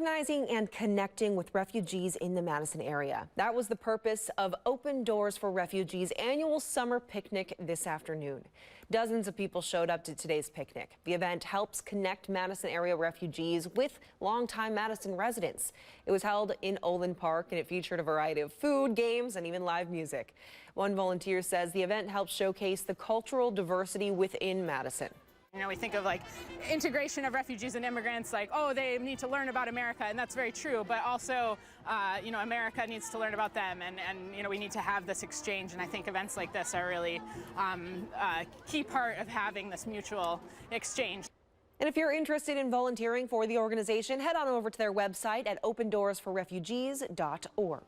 Recognizing and connecting with refugees in the Madison area. That was the purpose of Open Doors for Refugees' annual summer picnic this afternoon. Dozens of people showed up to today's picnic. The event helps connect Madison-area refugees with longtime Madison residents. It was held in Olin Park and it featured a variety of food, games, and even live music. One volunteer says the event helps showcase the cultural diversity within Madison. You know, we think of like integration of refugees and immigrants, like, oh, they need to learn about America, and that's very true, but also, you know, America needs to learn about them, and you know, we need to have this exchange, and I think events like this are really a key part of having this mutual exchange. And if you're interested in volunteering for the organization, head on over to their website at opendoorsforrefugees.org.